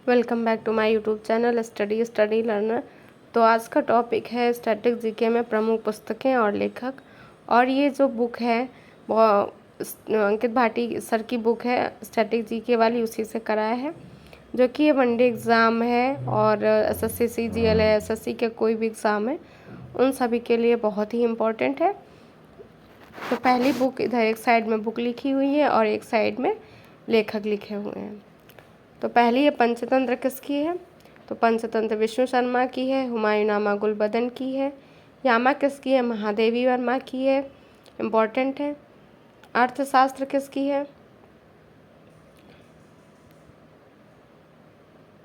Welcome back to my YouTube channel study learner. तो आज का टॉपिक है स्टैटिक जीके में प्रमुख पुस्तकें और लेखक। और ये जो बुक है वो अंकित भाटी सर की बुक है स्टैटिक जीके वाली, उसी से कराया है, जो कि ये वनडे एग्ज़ाम है और एसएससी सीजीएल है, एसएससी के कोई भी एग्ज़ाम है उन सभी के लिए बहुत ही इम्पोर्टेंट है। तो पहली बुक इधर एक साइड में बुक लिखी हुई है और एक साइड में लेखक लिखे हुए हैं। तो पहली है पंचतंत्र किसकी है? तो पंचतंत्र विष्णु शर्मा की है। हुमायूंनामा गुलबदन की है। यामा किसकी है? महादेवी वर्मा की है, इम्पॉर्टेंट है। अर्थशास्त्र किसकी है?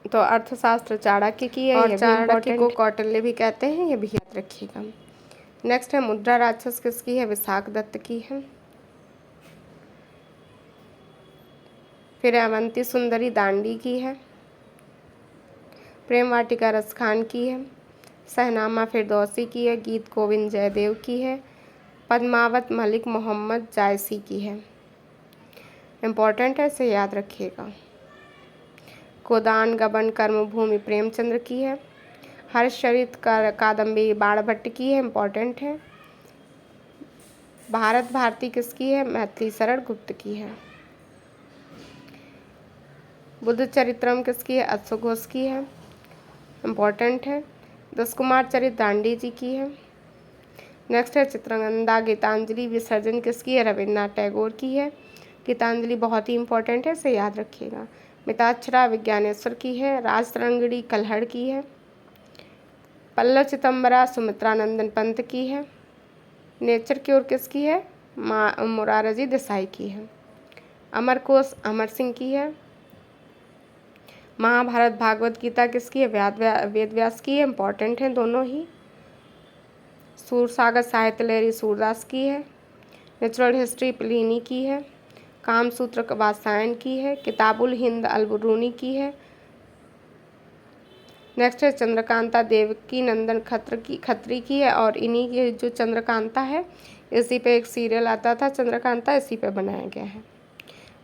तो अर्थशास्त्र चाणक्य की है, और चाणक्य को कौटिल्य भी कहते हैं, ये भी याद रखिएगा। नेक्स्ट है मुद्रा राक्षस किसकी है? विशाख दत्त की है। फिर अवंती सुंदरी दांडी की है। प्रेम वाटिका रसखान की है। सहनामा फिरदौसी की है। गीत गोविंद जयदेव की है। पद्मावत मलिक मोहम्मद जायसी की है, इम्पॉर्टेंट है, इसे याद रखिएगा। गोदान गबन कर्मभूमि प्रेमचंद्र की है। हर्षचरित कादम्बरी बाणभट्ट की है, इम्पॉर्टेंट है। भारत भारती किसकी है? मैथिली शरण गुप्त की है। बुद्ध चरित्रम किसकी है? अश्व घोष की है, इम्पॉर्टेंट है। 10 कुमार चरित दांडी जी की है। नेक्स्ट है चित्रंगदा गीतांजलि विसर्जन किसकी है? रविन्द्रनाथ टैगोर की है। गीतांजलि बहुत ही इंपॉर्टेंट है, इसे याद रखिएगा। मिताक्षरा विज्ञानेश्वर की है। राजतरंगिणी कल्हड़ की है। पल्लव चिदम्बरा सुमित्रानंदन पंत की है। नेचर क्योर किसकी है? मोरारजी देसाई की है। अमरकोश अमर सिंह की है। महाभारत भागवत गीता किसकी है? वेद व्यास की है, इम्पॉर्टेंट है दोनों ही। सूरसागर साहित्य लहरी सूरदास की है। नेचुरल हिस्ट्री प्लिनी की है। कामसूत्र वात्सायन की है। किताबुल हिंद अलबरूनी की है। नेक्स्ट है चंद्रकांता देवकी नंदन खत्री की है, और इन्हीं की जो चंद्रकांता है इसी पे एक सीरियल आता था चंद्रकांता, इसी पे बनाया गया है।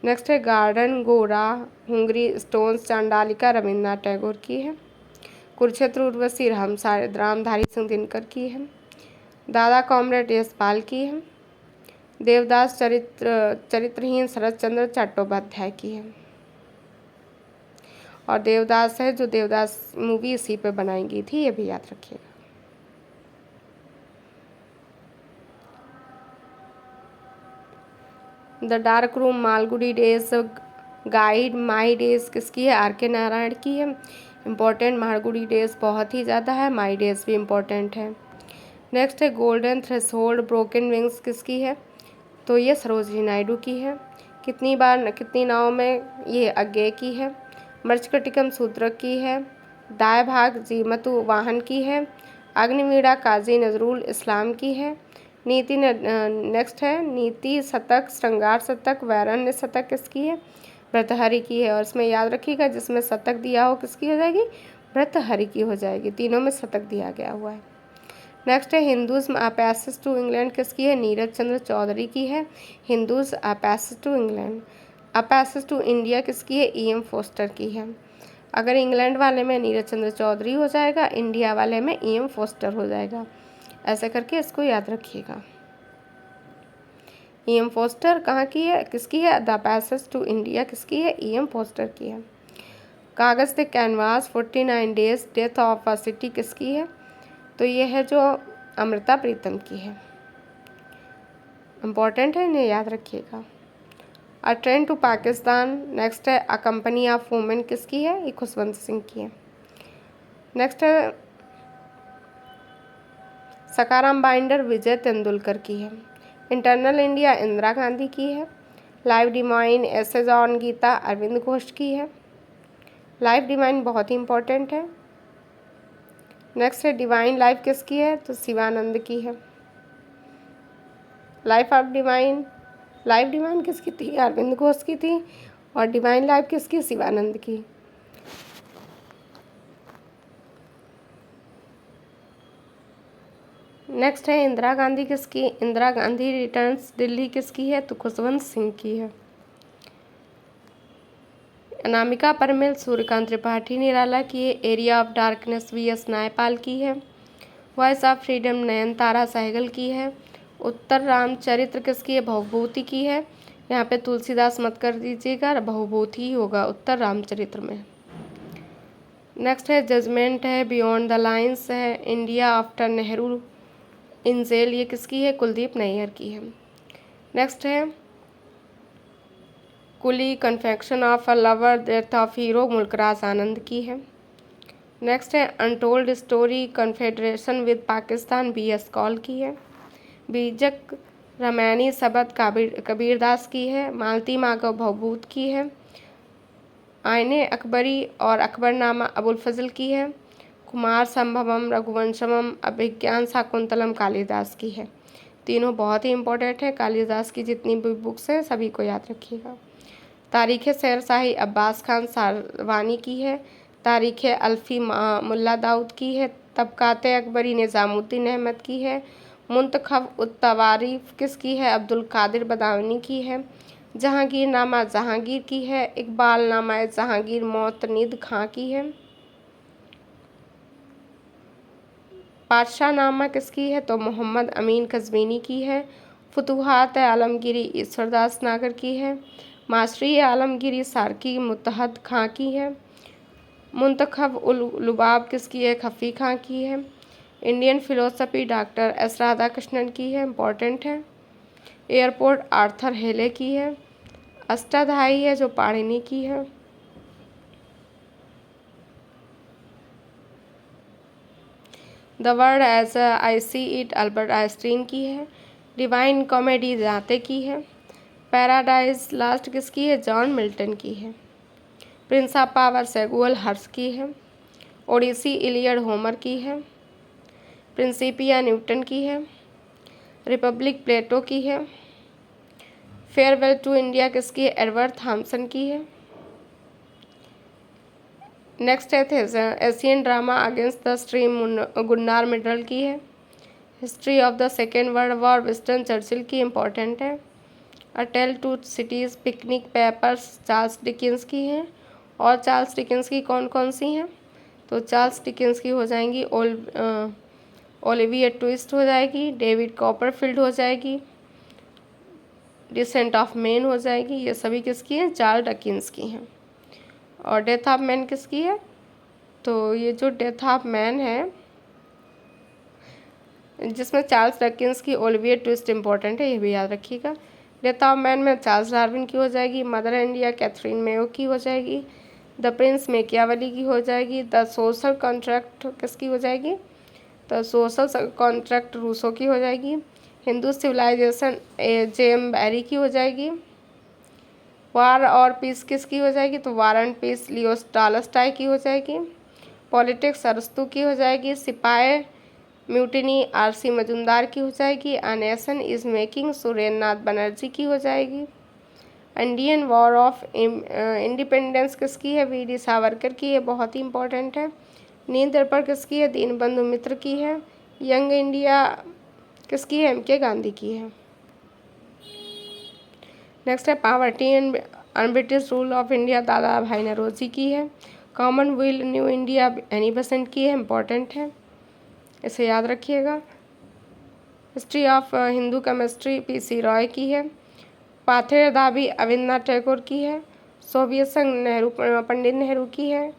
नेक्स्ट है गार्डन गोरा हुंगरी स्टोन्स चांडालिका रविन्द्रनाथ टैगोर की है। कुरुक्षेत्र उर्वशी रामधारी सिंह दिनकर की है। दादा कॉमरेड यशपाल की है। देवदास चरित्रहीन शरद चंद्र चट्टोपाध्याय की है। और देवदास है जो देवदास मूवी इसी पे बनाई गई थी, ये भी याद रखिएगा। The dark room Malgudi days guide my days किसकी है? आर के नारायण की है, इम्पॉर्टेंट। मालगुडी डेज बहुत ही ज़्यादा है, माई डेज भी इम्पॉर्टेंट है। नेक्स्ट है गोल्डन थ्रेशोल्ड ब्रोकन विंग्स किसकी है? तो ये सरोजिनी नायडू की है। कितनी नाव में? ये अज्ञे की है। मर्चकटिकम शूद्रक की है। दाय भाग जीमतु वाहन की है। अग्निवीणा काजी नजरुल इस्लाम की है। नेक्स्ट है नीति शतक श्रृंगार शतक वैरण्य शतक किसकी है? भर्तृहरि की है। और इसमें याद रखिएगा जिसमें शतक दिया हो किसकी हो जाएगी? भर्तृहरि की हो जाएगी, तीनों में शतक दिया गया हुआ है। नेक्स्ट है Hindus a passage to England किसकी है? नीरज चंद्र चौधरी की है। Hindus a passage to England. A passage to India किसकी है? ई.एम. फोस्टर की है। अगर इंग्लैंड वाले में नीरज चंद्र चौधरी हो जाएगा, इंडिया वाले में ई.एम. फोस्टर हो जाएगा, ऐसे करके इसको याद रखिएगा। ई.एम. फोस्टर कहाँ की है? किसकी है? द पैसेज टू इंडिया किसकी है? ई.एम. फोस्टर की है। कागज से canvas 49 days death of a city किसकी है? तो ये है जो अमृता प्रीतम की है, इम्पॉर्टेंट है, इन्हें याद रखिएगा। A train to Pakistan. Next है अ कंपनी ऑफ वुमेन किसकी है? ये खुशवंत सिंह की है। नेक्स्ट है सकाराम बाइंडर विजय तेंदुलकर की है। इंटरनल इंडिया इंदिरा गांधी की है। Life divine essays on Gita Arvind Ghosh की है। लाइफ डिवाइन बहुत ही इंपॉर्टेंट है। नेक्स्ट है डिवाइन लाइफ किसकी है? तो शिवानंद की है। लाइफ डिवाइन किसकी थी? अरविंद घोष की थी। और डिवाइन लाइफ किसकी? शिवानंद की। नेक्स्ट है इंदिरा गांधी किसकी? इंदिरा गांधी रिटर्न्स दिल्ली किसकी है? तो खुशवंत सिंह की है। अनामिका परमिल सूर्यकांत त्रिपाठी निराला की है। Area of darkness V S. Naipaul की है। Voice of freedom Nayantara Sahgal की है। उत्तर रामचरित्र किसकी है? भवभूति की है। यहाँ पे तुलसीदास मत कर दीजिएगा, भवभूति ही होगा उत्तर रामचरित्र में। नेक्स्ट है जजमेंट है। बियॉन्ड द लाइन्स है। India after Nehru in jail, ये किसकी है? कुलदीप नैयर की है। नेक्स्ट है Coolie confession of a lover death of hero, Mulkraj Anand की है। नेक्स्ट है untold story confederation with Pakistan, B S. Kaul की है। बीजक रामायणी सबद कबीरदास की है। मालती माधव भवभूत की है। आईने अकबरी और अकबरनामा अबुल फजल की है। कुमार संभवम रघुवंशमम अभिज्ञान शाकुंतलम कालिदास की है। तीनों बहुत ही इंपॉर्टेंट है। कालिदास की जितनी भी बुक्स हैं सभी को याद रखिएगा। तारीख़ शेरशाही अब्बास खान सारवानी की है। तारीख़ अल्फ़ी मुल्ला दाऊद की है। तबकाते अकबरी निज़ामुद्दीन अहमद की है। मुंतखब उत-तवारीफ़ किसकी है? अब्दुल कादिर बदायूनी की है। जहांगीरनामा जहांगीर की है। इकबालनामा जहांगीर मोतनिद खां की है। पातशाहनामा किसकी है? तो मोहम्मद अमीन कज़वीनी की है। फुतुहात आलमगीरी ईश्वरदास नागर की है। माशरी आलमगीरी सारकी मुत्तहद खां की है। मुंतखब उल लुबाब किसकी है? खफ़ी खां की है। Indian philosophy doctor S Radhakrishnan की है, इम्पॉर्टेंट है। एयरपोर्ट आर्थर हेले की है। अष्टाध्यायी है जो पाणिनि की है। The world as I see it Albert Einstein की है। डिवाइन कॉमेडी दांते की है। पैराडाइज लास्ट किसकी है? जॉन मिल्टन की है। प्रिंस ऑफ पावर सेगुअल हर्ष की है। ओडिसी इलियड होमर की है। प्रिंसिपिया न्यूटन की है। रिपब्लिक प्लेटो की है। फेयरवेल टू इंडिया किसकी है? एडवर्ड थॉमसन की है। नेक्स्ट है Asian drama against the stream Gunnar Myrdal की है। History of the second world war Winston Churchill की, इम्पोर्टेंट है। A tale two cities picnic papers Charles Dickens की हैं। और चार्ल्स डिकेंस की कौन कौन सी हैं? तो चार्ल्स डिकेंस की हो जाएंगी ओलिविया ट्विस्ट हो जाएगी, डेविड कॉपरफील्ड हो जाएगी, डिसेंट ऑफ मैन हो जाएगी। ये सभी किसकी हैं? चार्ल्स डिकेंस की हैं। और डेथ ऑफ मैन किसकी है? तो ये जो डेथ ऑफ मैन है जिसमें चार्ल्स डिकेंस की ओलिविया ट्विस्ट इम्पोर्टेंट है, ये भी याद रखिएगा। डेथ ऑफ मैन में चार्ल्स डार्विन की हो जाएगी। मदर इंडिया कैथरीन मेयो की हो जाएगी। द प्रिंस मैकियावेली की हो जाएगी। द सोशल कॉन्ट्रैक्ट किसकी हो जाएगी? तो सोशल कॉन्ट्रैक्ट रूसो की हो जाएगी। Hindu civilisation J.M.. बैरी की हो जाएगी। वार और पीस किसकी हो जाएगी? तो war and piece Leo Tolstoy की हो जाएगी। पॉलिटिक्स अरस्तू की हो जाएगी। सिपाही म्यूटिनी आर.सी. मजुमदार की हो जाएगी। A nation is making Surendra Nath Banerjee की हो जाएगी। इंडियन वॉर ऑफ इंडिपेंडेंस किसकी है? वी.डी. सावरकर की है, बहुत ही इंपॉर्टेंट है। नींद दर्पण किसकी है? दीनबंधु मित्र की है। यंग इंडिया किसकी है? एम.के. गांधी की है। नेक्स्ट है poverty and British rule of India, दादा भाई नौरोजी की है। Commonwealth new India Annie Besant की है, इम्पॉर्टेंट है, इसे याद रखिएगा। History of Hindu chemistry PC. Roy की है। पाथेर दाबी अविंद्रनाथ टैगोर की है। सोवियत संघ पंडित नेहरू की है।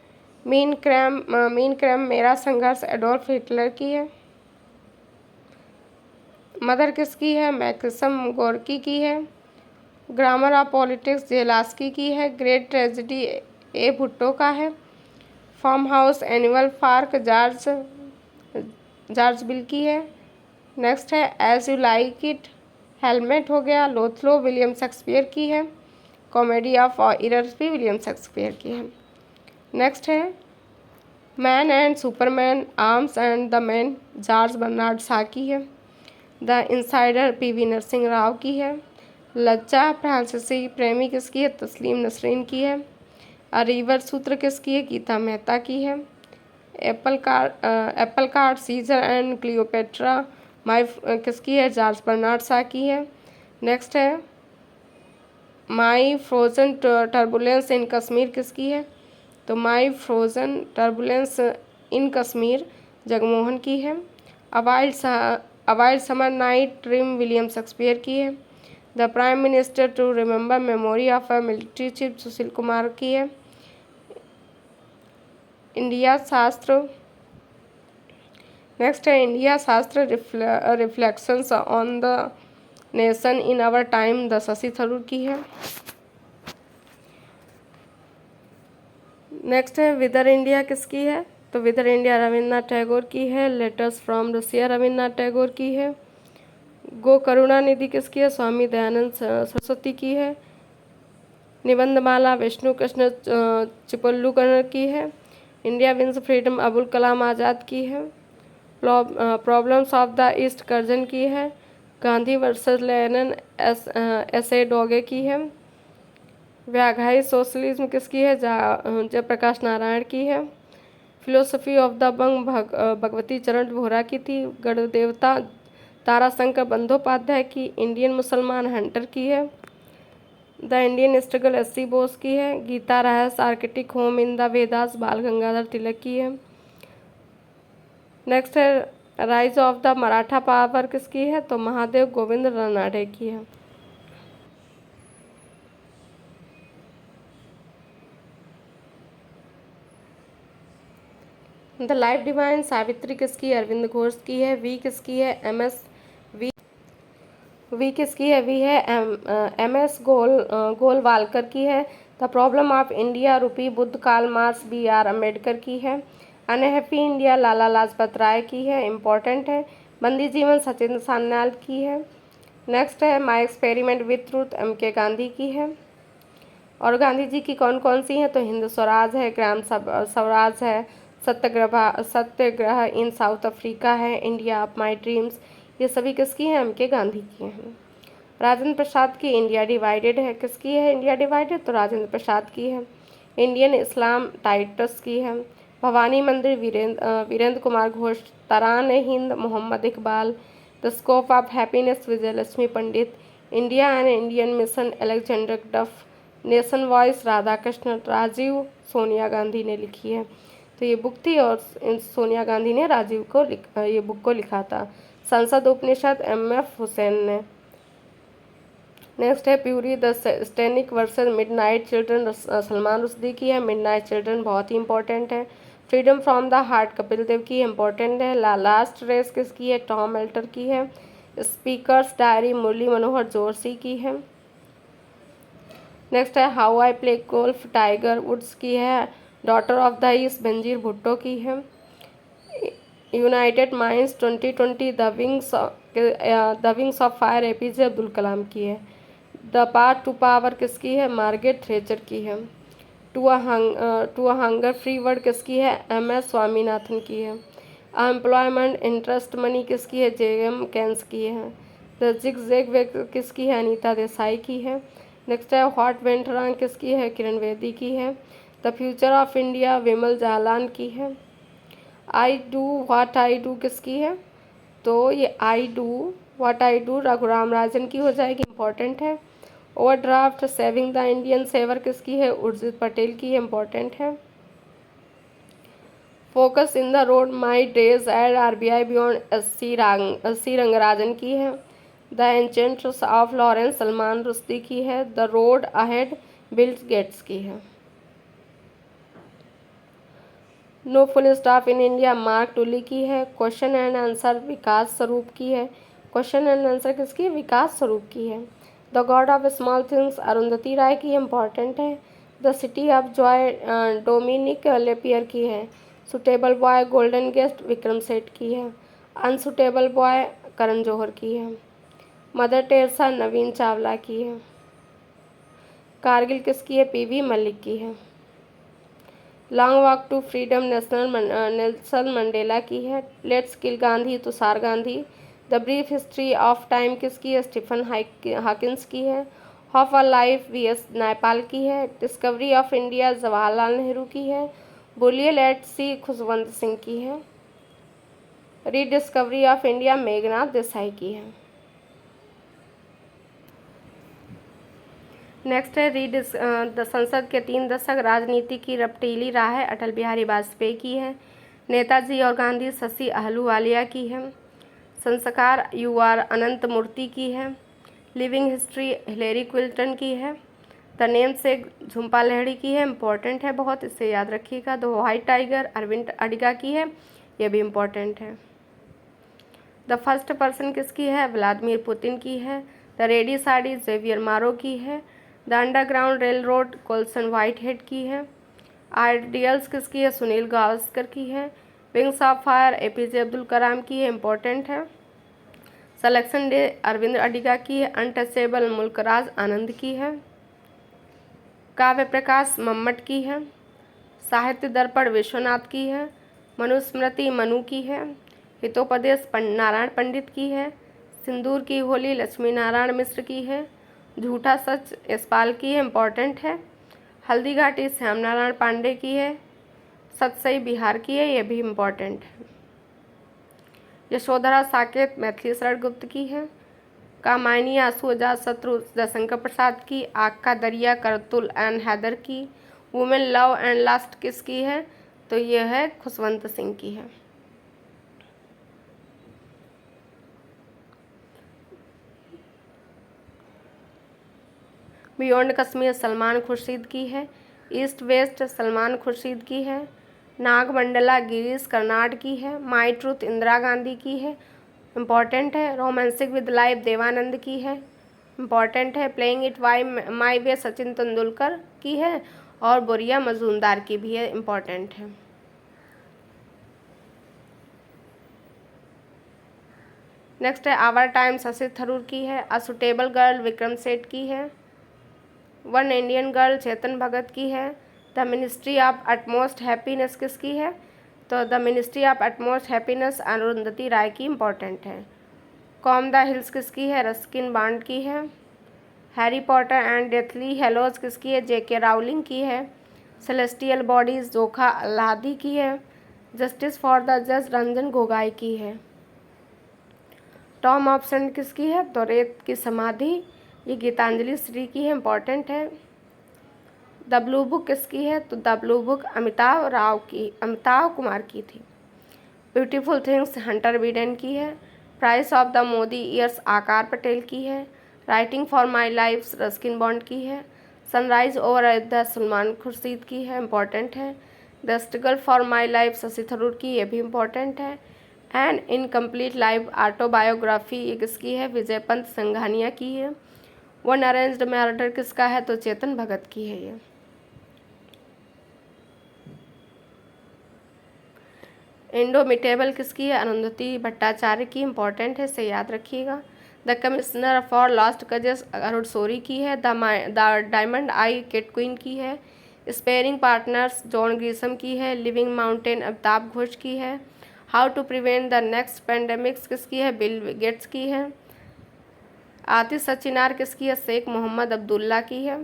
मीन क्रैम मेरा संघर्ष एडोल्फ हिटलर की है। मदर किसकी है? मैक्सिम गोर्की की है। ग्रामर ऑफ पॉलिटिक्स जेलास्की की है। ग्रेट ट्रेजेडी ए भुट्टो का है। Farm house animal park George Bill की है। नेक्स्ट है एज यू लाइक इट हेलमेट हो गया, लोथलो विलियम शेक्सपियर की है। कॉमेडी ऑफ एरर्स भी विलियम शेक्सपियर की है। नेक्स्ट है man and superman arms and the man George Bernard Shaw की है। The insider P V. Narasimha Rao की है। लज्जा फ्रांसीसी प्रेमी किसकी है? तस्लीम नसरीन की है। अ रिवर सूत्र किसकी है? गीता मेहता की है। Apple card Caesar and Cleopatra किसकी है? जॉर्ज बर्नार्ड शॉ की है। नेक्स्ट है my frozen turbulence in Kashmir किसकी है? तो my frozen turbulence in Kashmir Jagmohan की है। A wild summer night dream William Shakespeare की है। The prime minister to remember memory of a military chief Sushil Kumar की है। इंडिया शास्त्र नेक्स्ट है India Shastra reflections on the nation in our time the Shashi Tharoor की है। Next है विदर इंडिया किसकी है? तो विदर इंडिया रविन्द्रनाथ टैगोर की है। लेटर्स फ्रॉम रसिया रविन्द्रनाथ टैगोर की है। गो करुणानिधि किसकी है? स्वामी दयानंद सरस्वती की है। निबंधमाला विष्णु कृष्ण चिपल्लूकर की है। India wins freedom Abul Kalam Azad की है। Problems of the east Curzon की है। Gandhi versus Lenin S A डोगे की है। व्याघाई सोशलिज्म किसकी है? जयप्रकाश नारायण की है। फिलोसफी ऑफ द बंग भगवती चरण वोहरा की थी। गढ़ देवता ताराशंकर बंदोपाध्याय की। इंडियन मुसलमान हंटर की है। The Indian struggle SC. Bose की है। गीता रहस्य Arctic home in the Vedas बाल गंगाधर तिलक की है। नेक्स्ट है rise of the Maratha power किसकी है? तो महादेव गोविंद रानडे की है। द लाइफ डिवाइन सावित्री किसकी है? अरविंद घोष की है। वी किसकी है? वी किसकी है? वी है एम एस गोलवालकर की है। The problem of India rupee Buddha Karl Marx B R. Ambedkar की है। अनहैप्पी इंडिया लाला लाजपत राय की है, इम्पॉर्टेंट है। बंदी जीवन सचिन सान्याल की है। नेक्स्ट है my experiment with truth MK. Gandhi की है। और गांधी जी की कौन कौन सी हैं? तो हिंद स्वराज है, ग्राम स्वराज है, सत्याग्रह इन साउथ अफ्रीका है, इंडिया ऑफ माई ड्रीम्स, ये सभी किसकी हैं? एम.के. गांधी की हैं। राजेंद्र प्रसाद की इंडिया डिवाइडेड है, किसकी है इंडिया डिवाइडेड? तो राजेंद्र प्रसाद की है। इंडियन इस्लाम टाइटस की है। Bhawani Mandir Virendra Kumar Ghosh. Tarana Hind Mohammad Iqbal. The scope of happiness Vijayalakshmi Pandit. India and Indian mission Alexander Duff. Nation voice Radhakrishna Rajiv Sonia Gandhi ने लिखी है। तो ये बुक थी और सोनिया गांधी ने राजीव को ये बुक को लिखा था। संसद उपनिषद एम.एफ. हुसैन ने। नेक्स्ट है fury the satanic verses midnight children Salman Rushdie की है। मिडनाइट चिल्ड्रन बहुत ही इंपॉर्टेंट है। Freedom from the heart Kapil Dev की इंपॉर्टेंट है। लास्ट रेस किसकी है? टॉम एल्टर की है। स्पीकर्स डायरी मुरली मनोहर जोशी की है। नेक्स्ट है how I play golf Tiger Woods की है। Daughter of the east Benazir Bhutto की है। United minds 2020 the wings of fire A P J. Abdul Kalam की है। द पाथ टू पावर किसकी है? मार्गरेट थ्रेचर की है। To a hunger free world किसकी है? एम.एस. स्वामीनाथन की है। एम्प्लॉयमेंट इंटरेस्ट मनी किसकी है? जे.एम. केन्स की है। द जिग-जैग वे किसकी है? अनीता देसाई की है। नेक्स्ट है व्हाट वेंट रॉन्ग किसकी है? किरण बेदी की है। The future of India Bimal Jalan की है। I do what I do किसकी है? तो ये I do what I do Raghuram Rajan की हो जाएगी, इंपॉर्टेंट है। Overdraft saving the Indian saver किसकी है? उर्जित पटेल की है, इंपॉर्टेंट है। Focus in the road my days at R B I. Beyond S C. Rangarajan की है। The enchants of Lawrence Salman Rushdie की है। The road ahead bill Gates की है। No full stop in India Mark Tully की है। क्वेश्चन एंड आंसर विकास स्वरूप की है। क्वेश्चन एंड आंसर किसकी है? विकास स्वरूप की है। The god of small things Arundhati Roy की, इंपॉर्टेंट है। The city of joy Dominique Lapierre की है। Suitable boy golden guest Vikram Seth की है। अनसुटेबल बॉय करण जौहर की है। मदर टेरेसा नवीन चावला की है। कारगिल किसकी है? पी.वी. मलिक की है। Long walk to freedom Nelson Mandela की है। Let's kill Gandhi Tushar Gandhi. The brief history of time किसकी है? स्टीफन हॉकिंस की है। Of a life V S. Naipaul की है। Discovery of India Jawaharlal Nehru की है। Burial at sea Khushwant Singh की है। Rediscovery of India Meghnad Desai की है। नेक्स्ट है संसद के 3 दशक राजनीति की रपटीली राह है, अटल बिहारी वाजपेयी की है। नेताजी और गांधी शशि अहलूवालिया की है। संस्कार यू आर अनंत मूर्ति की है। लिविंग हिस्ट्री हिलेरी क्लिंटन की है। द नेम से झुम्पा लाहिड़ी की है, इम्पॉर्टेंट है बहुत, इसे याद रखिएगा। The white tiger Arvind Adiga की है, ये भी इम्पॉर्टेंट है। द फर्स्ट पर्सन किसकी है, व्लादिमीर पुतिन की है। The ready sari Xavier Moro की है। The underground railroad Colson Whitehead की है। आइडियल्स किसकी है, सुनील गावस्कर की है। Wings of fire A P J Abdul Kalam की है, इम्पॉर्टेंट है। सिलेक्शन डे अरविंद अडिगा की है। अनटचेबल मुल्कराज आनंद की है। काव्य प्रकाश मम्मट की है। साहित्य दर्पण विश्वनाथ की है। मनुस्मृति मनु की है। हितोपदेश नारायण पंडित की है। सिंदूर की होली लक्ष्मी नारायण मिश्र की है। झूठा सच यशपाल की है, इम्पॉर्टेंट है। हल्दी घाटी श्याम नारायण पांडे की है। सतसई बिहार की है, यह भी इम्पॉर्टेंट है। यशोधरा साकेत मैथिली शरण गुप्त की है। कामायनी आंसू अजात शत्रु जयशंकर प्रसाद की। आग का दरिया करतुल एंड हैदर की। वुमेन लव एंड लास्ट किसकी है, तो यह है खुशवंत सिंह की है। बियॉन्ड कश्मीर सलमान खुर्शीद की है। ईस्ट वेस्ट सलमान खुर्शीद की है। नागमंडला गिरीश कर्नाड की है। माई ट्रूथ इंदिरा गांधी की है, इम्पॉर्टेंट है। रोमांसिक विद लाइफ देवानंद की है, इम्पॉर्टेंट है। प्लेइंग इट वाई माई वे सचिन तेंदुलकर की है। और बोरिया मजूमदार की भी है, इम्पॉर्टेंट है। नेक्स्ट है आवर टाइम शशि थरूर की है। A suitable girl Vikram Seth की है। One Indian girl Chetan Bhagat की है। The ministry of utmost happiness किसकी है, तो the ministry of utmost happiness Arundhati Roy की, इम्पॉर्टेंट है। कॉम द हिल्स किसकी है, रस्किन बॉन्ड की है। Harry Potter and deathly hallows किसकी है, जेके राउलिंग की है। सेलेस्टियल बॉडीज जोखा अल्लादी की है। जस्टिस फॉर द जज रंजन गोगाई की है। टॉम ऑफ सेंट किसकी है, तो रेत की समाधि, ये गीतांजलि श्री की है, इम्पॉर्टेंट है। द ब्लू बुक किसकी है, तो the blue book Amitabh Kumar की थी। ब्यूटीफुल थिंग्स हंटर बिडेन की है। Price of the Modi years आकार पटेल की है। Writing for my life Ruskin Bond की है। सनराइज ओवर अयोध्या सलमान खुर्शीद की है, इम्पॉर्टेंट है। The struggle for my life Shashi Tharoor की, ये भी इम्पॉर्टेंट है। एंड इनकम्प्लीट लाइफ ऑटोबायोग्राफी ये किसकी है, विजय पंत संघानिया की है। वन अरेंज्ड मैरिडर किसका है, तो चेतन भगत की है ये। इंडोमिटेबल किसकी है, अरुंधति भट्टाचार्य की, इम्पॉर्टेंट है, इसे याद रखिएगा। The commissioner for lost causes Arun Shourie की है। The diamond I Kate queen की है। स्पेयरिंग पार्टनर्स जॉन ग्रीसम की है। लिविंग माउंटेन अमिताभ घोष की है। How to prevent the next pandemics किसकी है, बिल गेट्स की है। आतिश सचिनार किसकी है, शेख मोहम्मद अब्दुल्ला की है।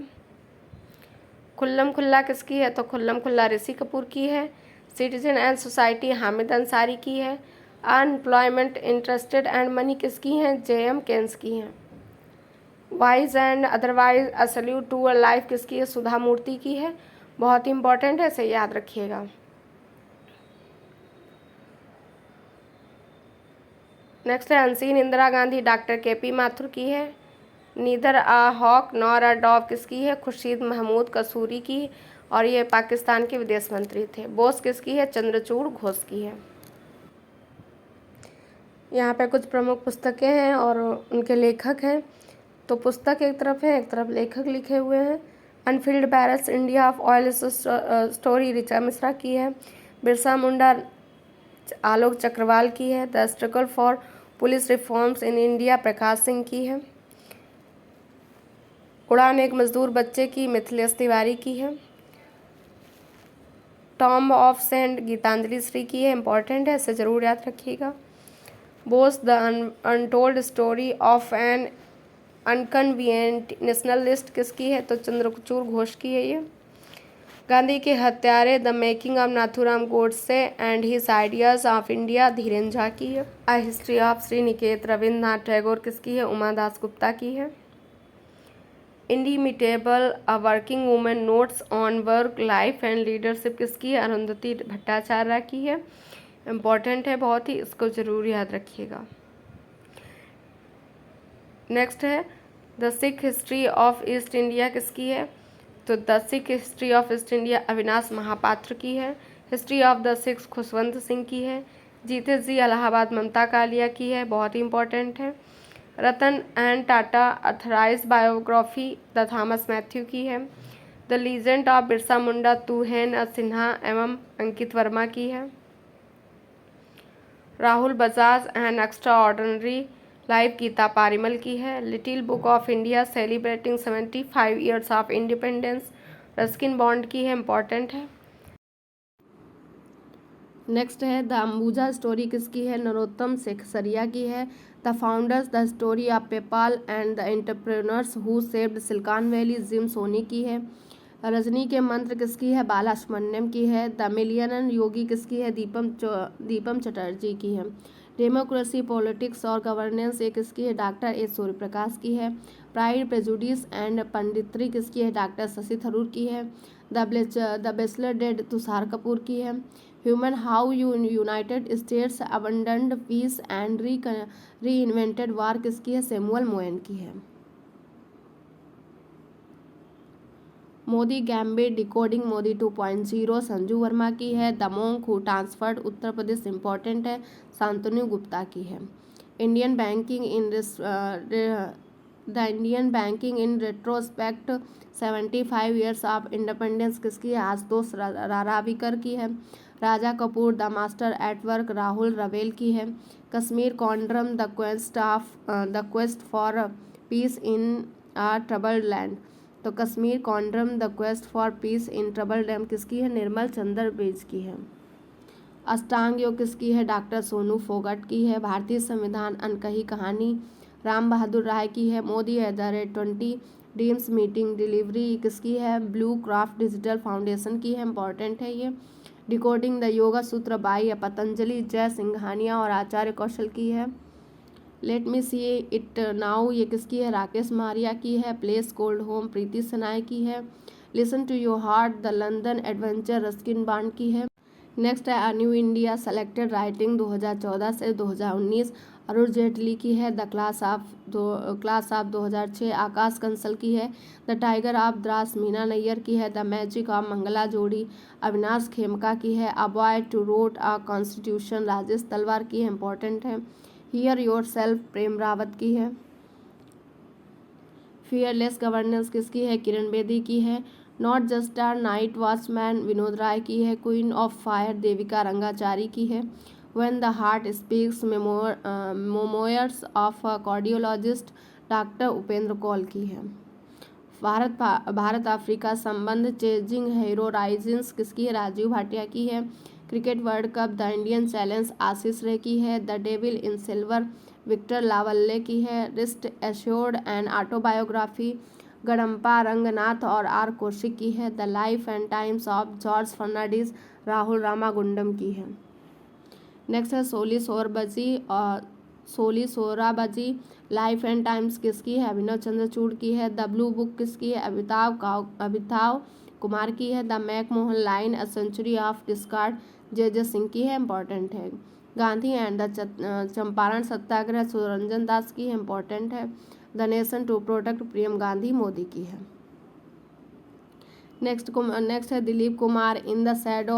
खुल्लम खुल्ला किसकी है, तो खुल्लम खुल्ला ऋषि कपूर की है। Citizen and society Hamid Ansari की है। अनएम्प्लॉयमेंट इंटरेस्टेड एंड मनी किसकी हैं, जेएम केन्स की हैं। Wise and otherwise a salute to a life किसकी है, सुधा मूर्ति की है, बहुत ही इंपॉर्टेंट है, इसे याद रखिएगा। नेक्स्ट है unseen Indira Gandhi doctor K P Mathur की है। Neither a hawk nor a dove किसकी है, खुर्शीद महमूद कसूरी की, और ये पाकिस्तान के विदेश मंत्री थे। बोस किसकी है, चंद्रचूड़ घोष की है। यहाँ पे कुछ प्रमुख पुस्तकें हैं और उनके लेखक हैं। तो पुस्तक एक तरफ है, एक तरफ लेखक लिखे हुए हैं। Unfilled barrels India of oil story Richa Mishra की है। बिरसा मुंडा आलोक चक्रवाल की है। The struggle for police reforms in India Prakash Singh की है। उड़ान एक मजदूर बच्चे की मिथिलेश तिवारी की है। Tomb of sand Geetanjali Shree की है, इंपॉर्टेंट है, इसे ज़रूर याद रखिएगा। Bose the untold story of an inconvenient nationalist किसकी है, तो चंद्रचूड़ घोष की है ये। गांधी के हत्यारे the making of Nathuram Godse and his ideas of India Dhiren Jha की है। A history of Sriniketan Rabindranath Tagore किसकी है, उमा दास गुप्ता की है। Indomitable a working women notes on work life and leadership किसकी है? अरुंधति भट्टाचार्य की है। इम्पॉर्टेंट है बहुत ही, इसको ज़रूर याद रखिएगा। नेक्स्ट है the Sikh history of East India किसकी है? तो the Sikh history of East India Avinash Mahapatra की है। History of the Sikhs Khushwant Singh की है। जीते जी इलाहाबाद ममता कालिया की है, बहुत ही इंपॉर्टेंट है। Ratan and Tata authorised biography the Thomas Mathew की है। The legend of Birsa Munda Tuhin Sinha एवं अंकित वर्मा की है। Rahul Bajaj and extraordinary life Gita Piramal की है। Little book of India celebrating 75 years of independence Ruskin Bond की है, इम्पॉर्टेंट है। नेक्स्ट है द अंबुजा स्टोरी किसकी है? नरोत्तम सेखसरिया की है। The founders the story of PayPal and the entrepreneurs who saved Silicon Valley Jim Soni की है। रजनी के मंत्र किसकी है? बालासुब्रमण्यम की है। द मिलियन योगी किसकी है? दीपम चटर्जी की है। डेमोक्रेसी पॉलिटिक्स और गवर्नेंस ये किसकी है? डॉक्टर ए सूर्यप्रकाश की है। प्राइड प्रेजुडिस एंड पंडित्री किसकी है? डॉक्टर शशि थरूर की है। The bachelor dad Tusshar Kapoor की है। Human how United States abandoned peace and reinvented war किसकी है? सैमुअल मोएन की है। मोदी गैम्बिट डिकोडिंग मोदी 2.0 संजू वर्मा की है। The monk who transferred Uttar Pradesh important है, शांतनु गुप्ता की है। Indian banking in retrospect 75 years of independence किसकी है? आशुतोष राराविकर की है। Raja Kapoor the master at work Rahul रवेल की है। Kashmir conundrum the quest for peace in a troubled land, तो Kashmir conundrum the quest for peace in troubled डैम किसकी है? निर्मल चंद्र बेज की है। अष्टांग योग किसकी है? डॉक्टर सोनू फोगट की है। भारतीय संविधान अनकही कहानी राम बहादुर राय की है। Modi at the rate 20 dreams meeting delivery किसकी है? ब्लू क्राफ्ट डिजिटल फाउंडेशन की है, इंपॉर्टेंट है ये। डिकोडिंग द योगा सूत्र बाई पतंजलि जय सिंघानिया और आचार्य कौशल की है। Let me see it now ये किसकी है? राकेश मारिया की है। प्लेस कोल्ड होम प्रीति सनाय की है। Listen to your heart the London adventure Ruskin Bond की है। नेक्स्ट है न्यू इंडिया सेलेक्टेड राइटिंग 2014 से 2019 अरुण जेटली की है। The class of 2006 Akash Kansal की है। The tiger of Drass Meena Nayyar की है। द मैजिक ऑफ मंगला जोड़ी अविनाश खेमका की है। A boy to wrote a constitution Rajesh Talwar की है, इंपॉर्टेंट है। Hear yourself Prem Rawat की है। फियरलेस गवर्नेंस किसकी है? किरण बेदी की है। Not just a night watchman Vinod Rai की है। Queen of fire Devika Rangachari की है। When the heart speaks memoirs of a cardiologist doctor Upendra Kaul की है। भारत अफ्रीका संबंध चेजिंग हेरोराइजिंस किसकी है? राजीव भाटिया की है। Cricket world cup the Indian challenge Ashis Ray की है। The devil in silver Victor LaValle की है। Wrist assured and autobiography Gundappa Ranganath और आर कौशिक की है। The life and times of George Fernandes Rahul Ramagundam की है। नेक्स्ट है Soli Sorabjee life and times किसकी है? अभिनव चंद्रचूड़ की है। द ब्लू बुक किसकी है? अमिताभ कुमार की है। The McMahon line a century of discord J Singh की है, इंपॉर्टेंट है। गांधी एंड द चंपारण सत्याग्रह सुरंजन दास की है, इंपॉर्टेंट है। The nation to protect Priyam Gandhi Modi की है। नेक्स्ट है Dilip Kumar in the shadow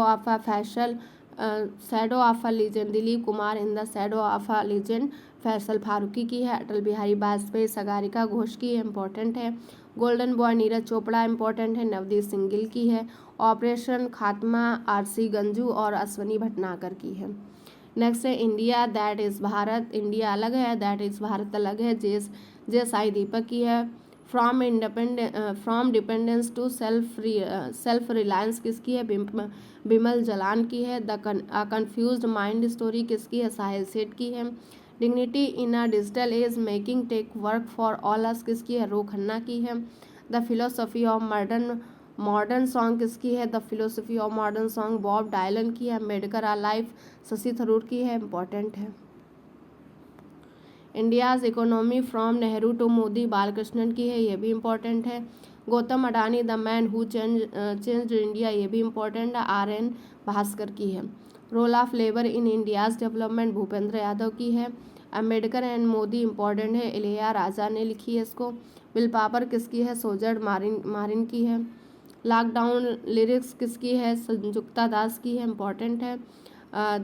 of a legend Dilip Kumar in the shadow of a legend Faisal Farooqui की है। अटल बिहारी वाजपेयी सगारिका घोष की है, इंपॉर्टेंट है। Golden boy Neeraj Chopra important है। नवदीप सिंह गिल की है। ऑपरेशन खात्मा आरसी गंजू और अश्वनी भटनागर की है। नेक्स्ट है India that is Bharat India अलग है, दैट इज़ भारत अलग है, जे साई दीपक की है। From dependence to self reliance किसकी है? बिमल जलान की है। द कन्फ्यूज्ड माइंड स्टोरी किसकी है? साहिल सेठ की है। Dignity in a digital age making tech work for all us किसकी है? रो खन्ना की है। The philosophy of modern song किसकी है? The philosophy of modern song Bob Dylan की है। अम्बेडकर आ लाइफ शशि थरूर की है, इंपॉर्टेंट है। India's economy from Nehru to Modi Balakrishnan की है, ये भी इम्पोर्टेंट है। Gautam Adani the man who changed India, ये भी इम्पोर्टेंट है, RN भास्कर की है। Role of labour in India's development Bhupender Yadav की है। अम्बेडकर एंड मोदी इम्पोर्टेंट है, इलिया राजा ने लिखी है इसको। विल पावर किसकी है, सोजर्ड मारिन की है। लॉकडाउन लिरिक्स किसकी है, संजुक्ता दास की है, इम्पोर्टेंट है।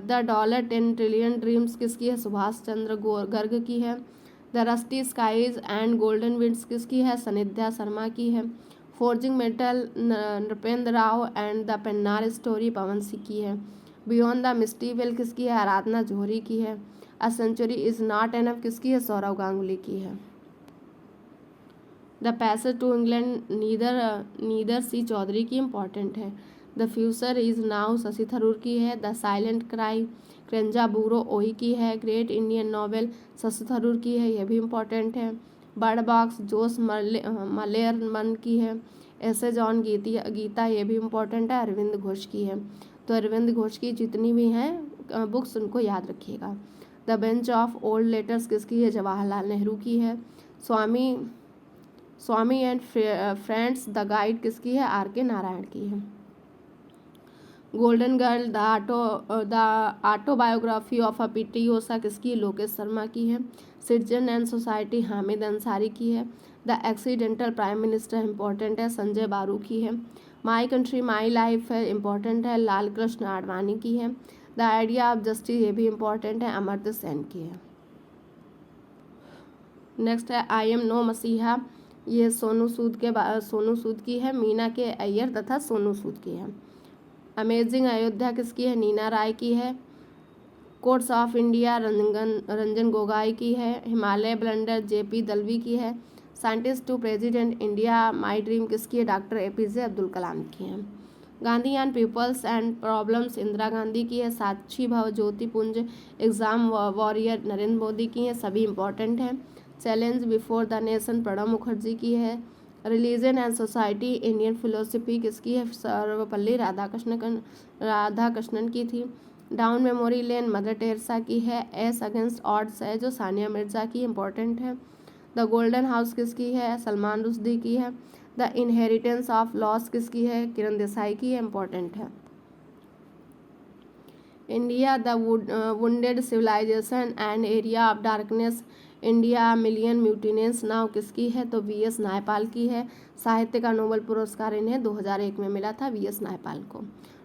द डॉलर 10 ट्रिलियन ड्रीम्स किसकी है, सुभाष चंद्र गर्ग की है। The rusty skies and golden winds किसकी है, सनिध्या शर्मा की है। Forging metal Nripendra Rao and the Pennar story Pawan Singh की है। बियॉन्ड द मिस्टी वेल किसकी है, आराधना जौहरी की है। A century is not enough किसकी है, सौरव गांगुली की है। द पैसेज टू इंग्लैंड नीदर सी चौधरी की इम्पॉर्टेंट है। The future is now Shashi Tharoor की है। The silent cry Kenzaburo Oe की है। Great Indian novel Shashi Tharoor की है, यह भी इम्पॉर्टेंट है। बर्ड बॉक्स जोश मलेरमन की है। ऐसे जॉन गीता, ये भी इम्पॉर्टेंट है, अरविंद घोष की है। तो अरविंद घोष की जितनी भी हैं बुक्स उनको याद रखिएगा। The bench of old letters किसकी है, जवाहरलाल नेहरू की है। स्वामी एंड फ्रेंड्स द गाइड किसकी है, RK नारायण की है। Golden girl the autobiography of a PT Usha किसकी है, लोकेश शर्मा की है। Citizen and society Hamid Ansari की है। The accidental prime minister important है, संजय बारू की है। माई कंट्री माई लाइफ है, इम्पोर्टेंट है, लाल कृष्ण आडवाणी की है। द आइडिया ऑफ जस्टिस, ये भी इम्पोर्टेंट है, अमर्त्य सेन की है। नेक्स्ट है आई एम नो मसीहा, ये सोनू सूद की है, मीना के अय्यर तथा सोनू सूद की है। अमेजिंग अयोध्या किसकी है, नीना राय की है। Courts of India Ranjan Gogoi की है। हिमालय ब्लंडर JP दलवी की है। Scientist to president India my dream किसकी है, डॉक्टर APJ अब्दुल कलाम की है। Gandhi and peoples and problems Indira Gandhi की है। साक्षी भव ज्योतिपुंज एग्जाम वॉरियर नरेंद्र मोदी की है, सभी इंपॉर्टेंट हैं। Challenge before the nation Pranab Mukherjee की है। Religion and society Indian philosophy किसकी है, सर्वपल्ली राधाकृष्णन की थी। Down memory lane mother Teresa की है। एस अगेंस्ट ऑड्स है जो सानिया मिर्जा की इम्पोर्टेंट है। द गोल्डन हाउस किसकी है, सलमान रुश्दी की है। द इनहेरिटेंस ऑफ लॉस किसकी है, किरण देसाई की है, इम्पोर्टेंट है। India the wounded civilization and area of darkness India million mutinies now किसकी है, तो VS नायपाल की है। साहित्य का नोबेल पुरस्कार इन्हें 2001 में मिला था, VS नायपाल को।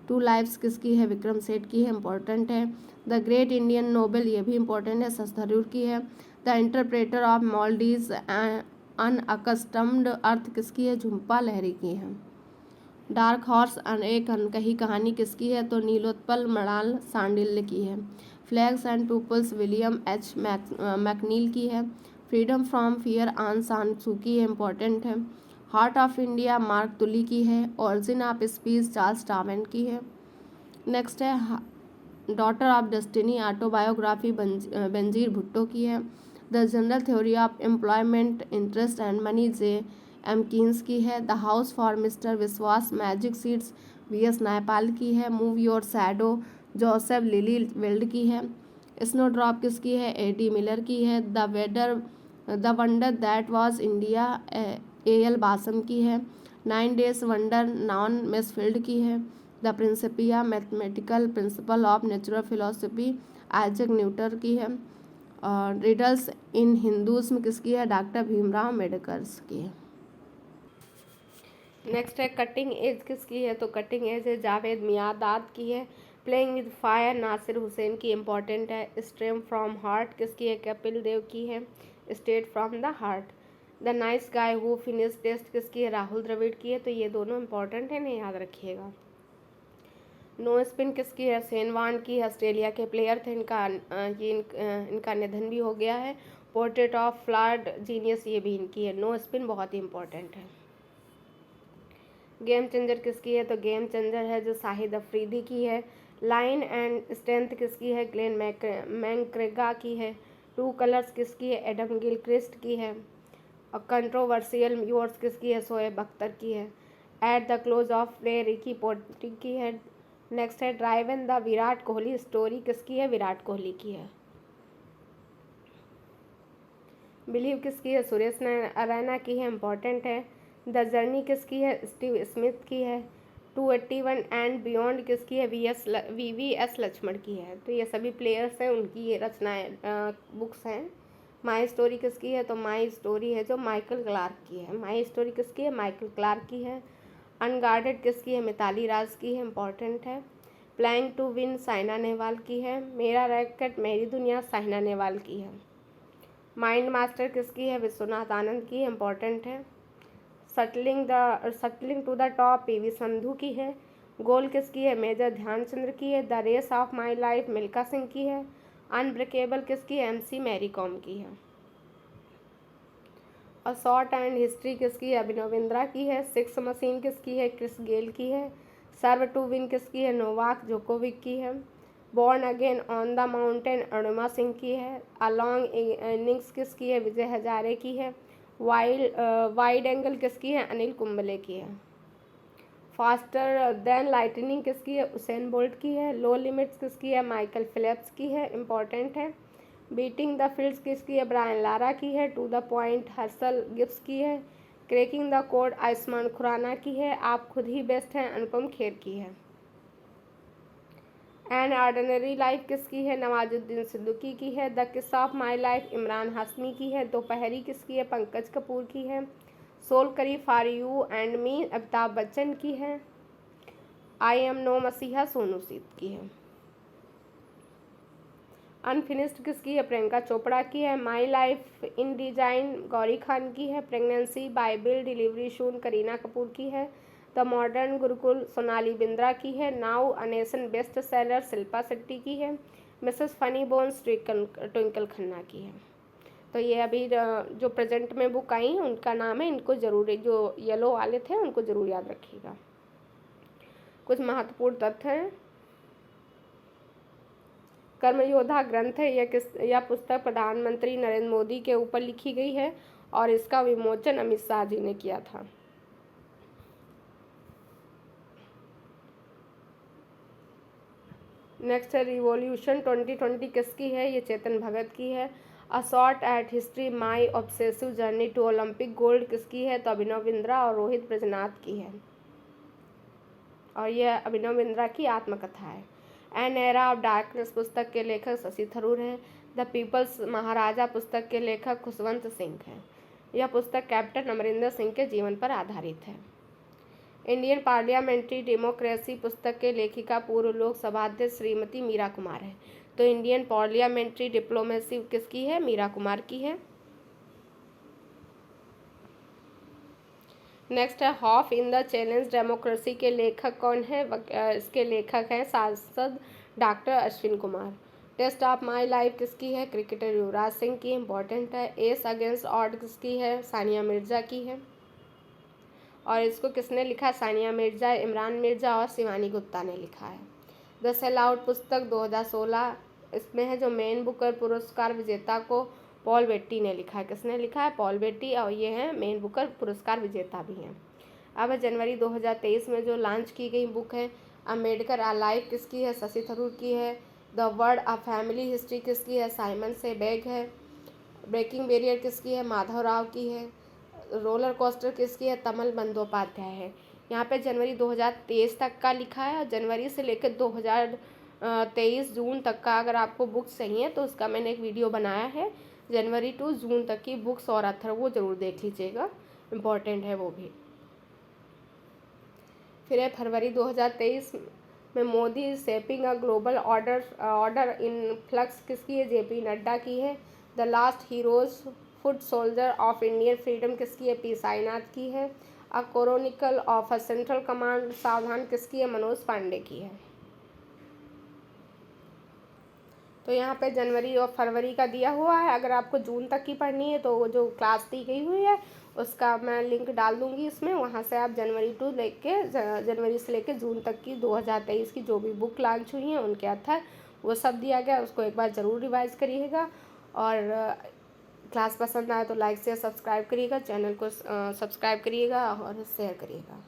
टू लाइफ्स किसकी है, विक्रम सेठ की है, इम्पोर्टेंट है। द ग्रेट इंडियन नोबेल, ये भी इम्पोर्टेंट है, शशि थरूर की है। द इंटरप्रेटर ऑफ मॉलडीज अनअकस्टम्ड अर्थ किसकी है, झुम्पा लहरी की है। डार्क हॉर्स एक अनकही कहानी किसकी है, तो नीलोत्पल मृणाल सांडिल्य की है। Flags and peoples William H McNeill की है। फ्रीडम फ्रॉम फियर आन सान सू की है, इम्पोर्टेंट है। हार्ट ऑफ इंडिया मार्क तुली की है। Origin of speech Charles Darwin की है। नेक्स्ट है daughter of destiny autobiography Benazir Bhutto की है। The general theory of employment interest and money JM Keynes की है। द हाउस फॉर मिस्टर विश्वास मैजिक सीड्स VS नायपाल की है। Move your shadow Joseph lily weld की है। स्नो ड्रॉप किसकी है, AD मिलर की है। The wonder that was India AL बासम की है। 9 डेज वंडर नॉन मेसफील्ड की है। The Principia mathematical principle of natural philosophy Isaac Newton की है। रिडल्स इन हिंदुज़्म किसकी है, डॉक्टर भीमराव अम्बेडकर की है। नेक्स्ट है कटिंग एज किसकी है, तो कटिंग एज है जावेद मियादाद की है। Playing with fire Nasser Hussain की इम्पॉर्टेंट है। स्ट्रीम फ्रॉम हार्ट किसकी है, कपिल देव की है। Straight from the heart. The nice guy who finish test किसकी है, राहुल द्रविड़ की है। तो ये दोनों इंपॉर्टेंट है, नहीं याद रखिएगा। नो स्पिन किसकी है, शेन वॉर्न की। ऑस्ट्रेलिया के प्लेयर थे, इनका निधन भी हो गया है। पोर्ट्रेट ऑफ फ्लॉड जीनियस, ये भी इनकी है। नो स्पिन बहुत ही इंपॉर्टेंट है। गेम चेंजर किसकी है, तो गेम चेंजर है जो शाहिद अफरीदी की है। लाइन एंड स्ट्रेंथ किसकी है, ग्लेन मैक्ग्रेगा की है। टू कलर्स किसकी है, एडम गिलक्रिस्ट की है। और कंट्रोवर्शियल व्यूअर्स किसकी है, शोएब अख्तर की है। At the close of play Ricky Ponting की है। नेक्स्ट है drive in the Virat Kohli story किसकी है, विराट कोहली की है। बिलीव किसकी है? सुरेश रैना की है, इम्पॉर्टेंट है। द जर्नी किसकी है? स्टीव स्मिथ की है। 281 एंड बियॉन्ड किसकी है? VVS लक्ष्मण की है। तो ये सभी प्लेयर्स हैं, उनकी ये रचनाएं बुक्स हैं। माई स्टोरी किसकी है? तो माई स्टोरी है जो माइकल क्लार्क की है। माई स्टोरी किसकी है? माइकल क्लार्क की है। अनगार्डेड किसकी है? मिताली राज की है, इम्पॉर्टेंट है। Playing to win Saina Nehwal की है। मेरा रैकेट मेरी दुनिया साइना नेहवाल की है। माइंड मास्टर किसकी है? विश्वनाथ आनंद की है, इम्पॉर्टेंट है। Shuttling to the top PV Sindhu की है। गोल किसकी है? मेजर ध्यानचंद्र की है। The race of my life Milkha Singh की है। अनब्रेकेबल किसकी है? MC मैरी कॉम की है। और शॉर्ट एंड हिस्ट्री किसकी है? अभिनव बिंद्रा की है। सिक्स मशीन किसकी है? क्रिस गेल की है। सर्व टू विन किसकी है? नोवाक जोकोविक की है। Born again on the mountain Arunima Singh की है। अ लॉन्ग इनिंग्स किसकी है? विजय हजारे की है। वाइड एंगल किसकी है? अनिल कुंबले की है। फास्टर देन लाइटनिंग किसकी है? उसेन बोल्ट की है। लो लिमिट्स किसकी है? माइकल फिलिप्स की है, इम्पॉर्टेंट है। बीटिंग द फील्ड्स किसकी है? ब्रायन लारा की है। टू द पॉइंट हर्सल गिब्स की है। Cracking the code Ayushman Khurana की है। आप खुद ही बेस्ट हैं अनुपम खेर की है। एन ऑर्डिनरी लाइफ किसकी है? नवाजुद्दीन सिद्दीकी की है। द किस of my life Imran Hashmi की है। दोपहरी किसकी है? पंकज कपूर की है। सोल करी for you and me Amitabh Bachchan की है। आई एम नो मसीहा सोनू सूद की है। अनफिनिश्ड किसकी है? प्रियंका चोपड़ा की है। My life in design Gauri Khan की है। प्रेगनेंसी बाइबिल डिलीवरी शून करीना कपूर की है। द मॉडर्न गुरुकुल सोनाली बिंद्रा की है। Now a nation best seller Shilpa Shetty की है। Mrs funny bones Twinkle Khanna की है। तो ये अभी जो प्रेजेंट में बुक आई उनका नाम है, इनको जरूर, जो येलो वाले थे उनको जरूर याद रखिएगा। कुछ महत्वपूर्ण तथ्य हैं। कर्मयोद्धा ग्रंथ है यह पुस्तक प्रधानमंत्री नरेंद्र मोदी के ऊपर लिखी गई है और इसका विमोचन अमित शाह जी ने किया था। नेक्स्ट है रिवॉल्यूशन 2020 किसकी है? ये चेतन भगत की है। A shot at history my obsessive journey to Olympic gold किसकी है? तो अभिनव बिंद्रा और रोहित ब्रजनाथ की है और यह अभिनव बिंद्रा की आत्मकथा है। एन एरा ऑफ डार्कनेस पुस्तक के लेखक शशि थरूर हैं। द पीपल्स महाराजा पुस्तक के लेखक खुशवंत सिंह हैं। यह पुस्तक कैप्टन अमरिंदर सिंह के जीवन पर आधारित है। इंडियन पार्लियामेंट्री डेमोक्रेसी पुस्तक के लेखिका पूर्व लोकसभा अध्यक्ष श्रीमती मीरा कुमार है। तो इंडियन पार्लियामेंट्री डिप्लोमेसी किसकी है? मीरा कुमार की है। नेक्स्ट है hope in the challenge democracy के लेखक कौन है? इसके लेखक हैं सांसद doctor Ashwin Kumar. Test of my life किसकी है? क्रिकेटर युवराज सिंह की, इम्पोर्टेंट है। एस अगेंस्ट ऑड किसकी है? सानिया मिर्जा की है और इसको किसने लिखा? सानिया मिर्जा, इमरान मिर्जा और शिवानी गुप्ता ने लिखा है। द सेल आउट पुस्तक 2016 इसमें है जो मेन बुकर पुरस्कार विजेता को पॉल बेट्टी ने लिखा है। किसने लिखा है? पॉल बेट्टी, और ये हैं मेन बुकर पुरस्कार विजेता भी हैं। अब जनवरी 2023 में जो लॉन्च की गई बुक है अम्बेडकर आ लाइफ किसकी है? शशि थरूर की है। The word of family history किसकी है? साइमन से बेग है। ब्रेकिंग बैरियर किसकी है? माधव राव की है। रोलर कोस्टर किसकी है? तमल बंदोपाध्याय है। यहाँ पे जनवरी 2023 तक का लिखा है और जनवरी से लेकर 2023 जून तक का अगर आपको बुक्स चाहिए तो उसका मैंने एक वीडियो बनाया है। जनवरी टू जून तक की बुक्स और अथर वो ज़रूर देख लीजिएगा, इम्पॉर्टेंट है वो भी। फिर है फरवरी 2023 में Modi shaping a global order in flux किसकी है? JP नड्डा की है। The last heroes foot soldier of Indian freedom किसकी है? P साईनाथ की है। A chronicle of a central command सावधान किसकी है? मनोज पांडे की है। तो यहाँ पे जनवरी और फरवरी का दिया हुआ है। अगर आपको जून तक की पढ़नी है तो वो जो क्लास दी गई हुई है उसका मैं लिंक डाल दूँगी इसमें, वहाँ से आप जनवरी से लेके जून तक की 2023 की जो भी बुक लॉन्च हुई हैं उनके अथर वो सब दिया गया, उसको एक बार ज़रूर रिवाइज़ करिएगा। और क्लास पसंद आए तो लाइक शेयर सब्सक्राइब करिएगा, चैनल को सब्सक्राइब करिएगा और शेयर करिएगा।